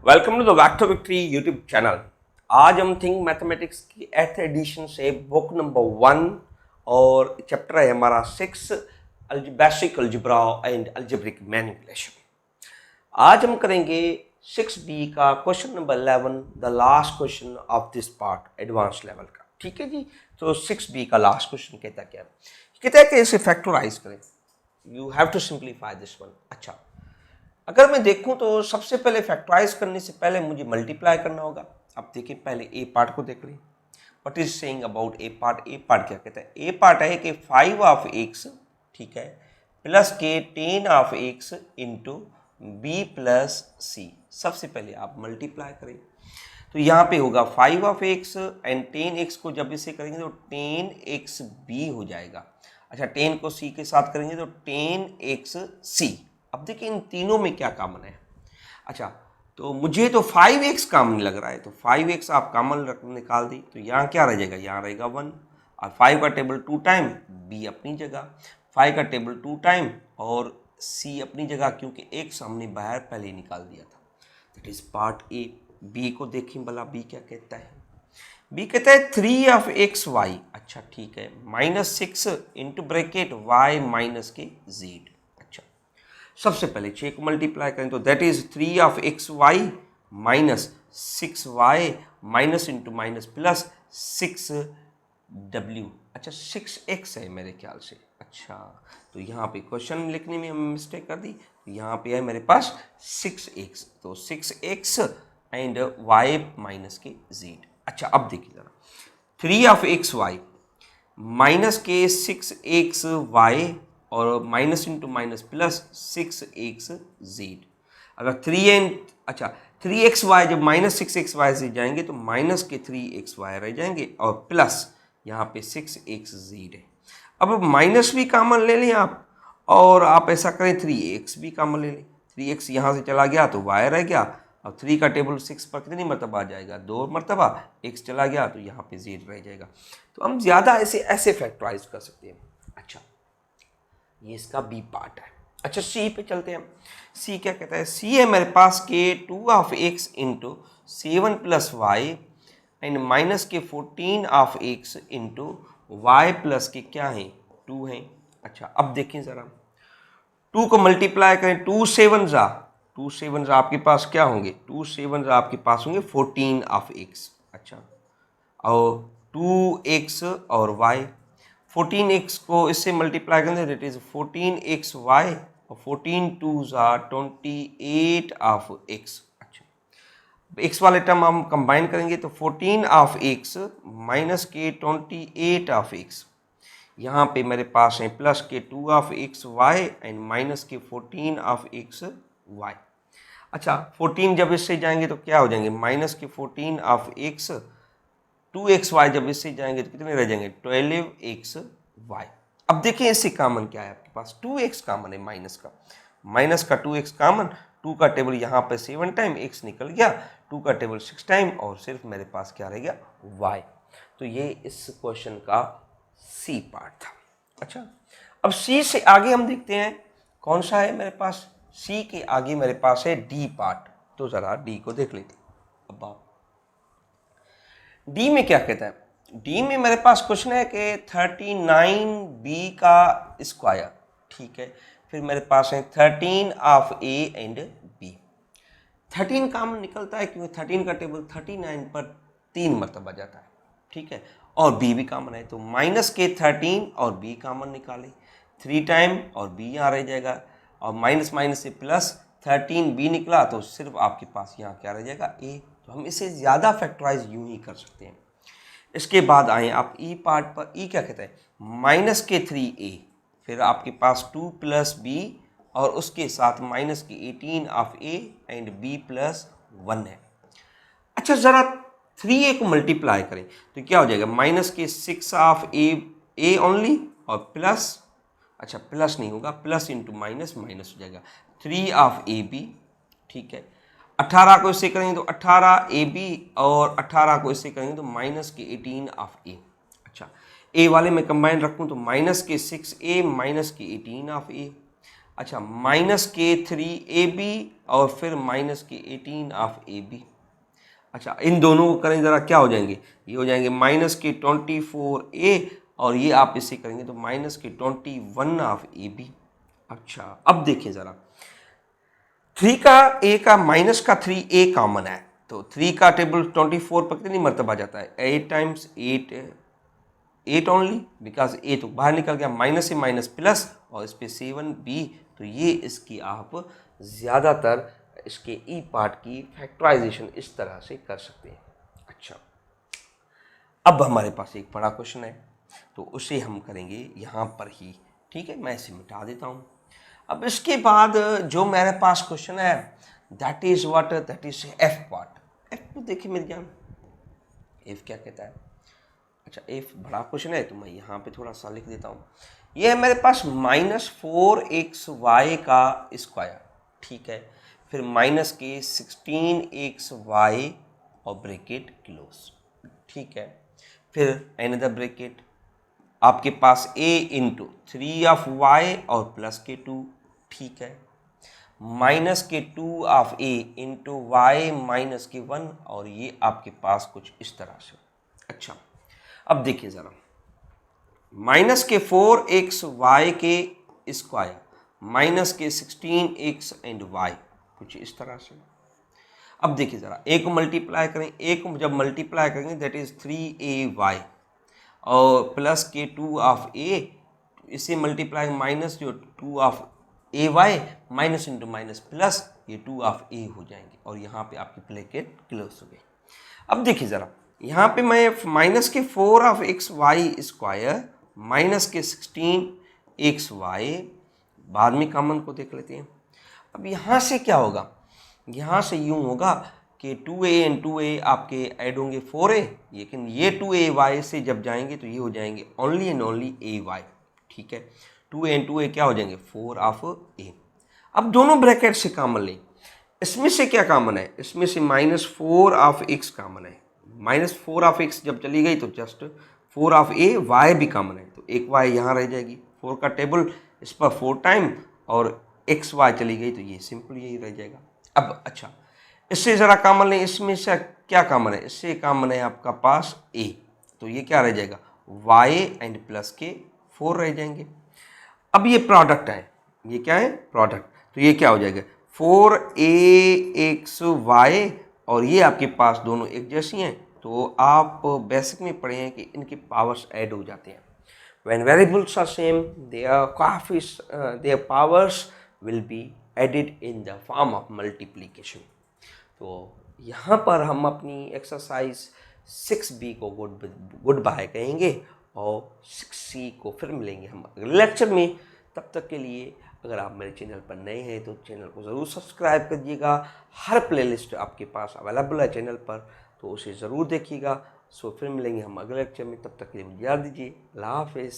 Welcome to the vector victory YouTube channel. आज हम think mathematics की एथ एडिशन से बुक नंबर 1 और चैप्टर है हमारा 6 basic algebra and algebraic manipulation. आज हम करेंगे 6B का question number 11, the last question of this part advance level का। ठीक है जी, तो 6B का लास्ट क्वेश्चन कहता क्या है? कहता है कि इसे फैक्टराइज करें। You have to simplify this one. अच्छा, अगर मैं देखूं तो सबसे पहले फैक्टराइज करने से पहले मुझे मल्टीप्लाई करना होगा। अब देखिए, पहले ए पार्ट को देख लें। What is saying about A part? A part क्या कहता है? ए पार्ट है कि 5 ऑफ एक्स, ठीक है, प्लस के 10 of x into b plus c. सबसे पहले आप मल्टीप्लाई करें तो यहाँ पे होगा 5 ऑफ एक्स एंड 10 एक्स को जब इसे करेंगे तो 10 एक्स बी हो जाएगा। अच्छा, 10 को सी के साथ करेंगे तो 10 एक्स सी। अब देखिए इन तीनों में क्या कॉमन है। अच्छा, तो मुझे तो 5x कॉमन लग रहा है, तो 5x आप कॉमन निकाल दी तो यहाँ क्या रह जाएगा? यहाँ रहेगा 1 और 5 का टेबल 2 टाइम, b अपनी जगह, 5 का टेबल 2 टाइम और c अपनी जगह, क्योंकि x हमने बाहर पहले निकाल दिया था। That is part A. b को देखें भला, b क्या कहता है? b कहता है 3 ऑफ एक्स वाई। अच्छा ठीक है, -6 इंटू ब्रैकेट y माइनस के z। सबसे पहले 6 को मल्टीप्लाई करें तो that is 3 of x y minus 6y minus into minus plus 6w। अच्छा, 6x है मेरे ख्याल से। अच्छा, तो यहाँ पे क्वेश्चन लिखने में हम मिस्टेक कर दी, तो यहाँ पे है मेरे पास 6x, तो 6x एंड y माइनस के z। अच्छा, अब देखिए जरा, 3 ऑफ एक्स वाई माइनस के 6xy और minus into minus plus 6xz। अगर 3x y जब माइनस 6xy से जाएंगे तो माइनस के 3xy रह जाएंगे और प्लस यहाँ पे 6xz है। अब माइनस भी कॉमन ले लें आप, और आप ऐसा करें 3x भी कॉमन ले लें। 3x यहाँ से चला गया तो y रह गया, और 3 का टेबल 6 पर कितनी मरतबा आ जाएगा? 2 मरतबा। x चला गया तो यहाँ पे z रह जाएगा। तो हम ज़्यादा ऐसे फैक्टराइज कर सकते हैं। अच्छा, ये इसका बी पार्ट है। अच्छा, सी पे चलते हैं। सी क्या कहता है? सी है मेरे पास के 2 of x into 7 plus y and minus के 14 of x into y plus के क्या है? 2 हैं। अच्छा, अब देखें ज़रा, 2 को मल्टीप्लाई करें, 2 7 आपके पास क्या होंगे? 2 7 आपके पास होंगे 14 ऑफ एक्स। अच्छा, और 2x और y, 14x को इससे मल्टीप्लाई करें दैट इज 14xy और 14 2s आर 28 ऑफ x। अच्छा, x वाले टर्म हम कंबाइन करेंगे तो 14 ऑफ x माइनस के 28 ऑफ x, यहाँ पे मेरे पास है प्लस के 2 of x y and minus के 14 ऑफ एक्स वाई। अच्छा, 14 जब इससे जाएंगे तो क्या हो जाएंगे? माइनस के 14 ऑफ एक्स, 2xy जब इससे जाएंगे तो कितने रह जाएंगे? 12xy। अब देखिए इससे कॉमन क्या है आपके पास? 2x कॉमन है माइनस का 2x कॉमन, 2 का टेबल यहाँ पे 7 टाइम, x निकल गया, 2 का टेबल 6 टाइम और सिर्फ मेरे पास क्या रह गया? y। तो ये इस क्वेश्चन का सी पार्ट था। अच्छा, अब सी से आगे हम देखते हैं कौन सा है मेरे पास। सी के आगे मेरे पास है डी पार्ट, तो जरा डी को देख लेते हैं। अब आप डी में क्या कहता है? डी में मेरे पास क्वेश्चन है कि 39b का स्क्वायर, ठीक है, फिर मेरे पास है 13 of a and b. 13 common निकलता है क्योंकि 13 का टेबल 39 पर 3 मरतबा जाता है, ठीक है, और b भी कॉमन है, तो माइनस के 13 और b कॉमन निकाले, 3 टाइम और b यहाँ रह जाएगा, और माइनस माइनस से प्लस 13b निकला तो सिर्फ आपके पास यहाँ क्या रह जाएगा? a। तो हम इसे ज़्यादा फैक्टराइज यूं ही कर सकते हैं। इसके बाद आए आप ई पार्ट पर। ई क्या कहता है? माइनस के 3a, फिर आपके पास 2 प्लस बी और उसके साथ माइनस के 18 of a and b plus 1 है। अच्छा, ज़रा 3a को मल्टीप्लाई करें तो क्या हो जाएगा? माइनस के 6 ऑफ a ओनली और प्लस, अच्छा प्लस नहीं होगा, प्लस इंटू माइनस माइनस हो जाएगा, 3 ऑफ ए बी, ठीक है। 18 को इससे करेंगे तो 18 ए बी और 18 को इससे करेंगे तो माइनस के 18 ऑफ ए। अच्छा, ए वाले में कंबाइन रखूँ तो माइनस के 6a माइनस के 18 ऑफ ए। अच्छा माइनस के 3ab और फिर माइनस के 18 ऑफ ab। अच्छा इन दोनों को करें ज़रा, क्या हो जाएंगे, ये हो जाएंगे माइनस के 24a और ये आप इसे करेंगे तो माइनस के 21 ऑफ ab। अच्छा अब देखिए ज़रा, 3 का a का माइनस का 3a कॉमन है, तो 3 का टेबल 24 पर कितनी मरतबा जाता है, 8 टाइम्स 8, 8 ओनली, बिकॉज a तो बाहर निकल गया, माइनस से माइनस प्लस और इस पे 7b, तो ये इसकी आप ज़्यादातर इसके ई पार्ट की फैक्टराइजेशन इस तरह से कर सकते हैं। अच्छा अब हमारे पास एक बड़ा क्वेश्चन है, तो उसे हम करेंगे यहाँ पर ही, ठीक है, मैं इसे मिटा देता हूँ। अब इसके बाद जो मेरे पास क्वेश्चन है that is what, that is F part. F को देखिए मेरे जान, एफ क्या कहता है। अच्छा एफ बड़ा क्वेश्चन है तो मैं यहाँ पे थोड़ा सा लिख देता हूँ। ये है मेरे पास -4xy का स्क्वायर, ठीक है, फिर माइनस के 16xy और ब्रैकेट क्लोज, ठीक है, फिर अनदर ब्रैकेट आपके पास a इंटू 3 ऑफ y और प्लस के 2, ठीक है, माइनस के 2 of a into y minus के 1 और ये आपके पास कुछ इस तरह से। अच्छा अब देखिए ज़रा, माइनस के 4xy के स्क्वायर माइनस के 16x एंड y कुछ इस तरह से। अब देखिए ज़रा, a को मल्टीप्लाई करें, a को जब मल्टीप्लाई करेंगे दैट इज़ 3ay और प्लस के 2 ऑफ a, इसे मल्टीप्लाई माइनस जो 2 of a y minus into minus plus ये 2 ऑफ a हो जाएंगे और यहाँ पे आपकी ब्रैकेट क्लोज हो गई। अब देखिए ज़रा, यहाँ पे मैं माइनस के 4 of x y square minus के 16 एक्स वाई बाद में कॉमन को देख लेते हैं। अब यहाँ से क्या होगा, यहाँ से यूँ होगा कि 2a एंड 2a आपके ऐड होंगे 4a, लेकिन ये 2ay से जब जाएंगे तो ये हो जाएंगे ओनली एंड ओनली ay, ठीक है, 2a एंड 2a क्या हो जाएंगे 4 ऑफ a। अब दोनों ब्रैकेट से कॉमन लें, इसमें से क्या कॉमन है, इसमें से -4 ऑफ x कॉमन है, -4 ऑफ x जब चली गई तो जस्ट 4 ऑफ a y भी कॉमन है, तो एक y यहाँ रह जाएगी, 4 का टेबल इस पर 4 टाइम और एक्स वाई चली गई तो ये सिंपल यही रह जाएगा। अब अच्छा इससे ज़रा कॉमन लें, इसमें से क्या कॉमन है, इससे कॉमन है आपका पास a, तो ये क्या रह जाएगा y एंड प्लस के 4 रह जाएंगे। अब ये प्रोडक्ट है, ये क्या है प्रोडक्ट, तो ये क्या हो जाएगा 4axy और ये आपके पास दोनों एक जैसी हैं, तो आप बेसिक में पढ़े हैं कि इनके पावर्स ऐड हो जाते हैं। When variables are same, their powers will be added in the form of multiplication. तो यहाँ पर हम अपनी एक्सरसाइज 6b को गुड बाय कहेंगे और 6c को फिर मिलेंगे हम अगले लेक्चर में। तब तक के लिए अगर आप मेरे चैनल पर नए हैं तो चैनल को ज़रूर सब्सक्राइब करिएगा, हर प्लेलिस्ट आपके पास अवेलेबल है चैनल पर, तो उसे ज़रूर देखिएगा। सो फिर मिलेंगे हम अगले लेक्चर में, तब तक के लिए मुझे याद दीजिए, अल्लाह हाफ़िज़।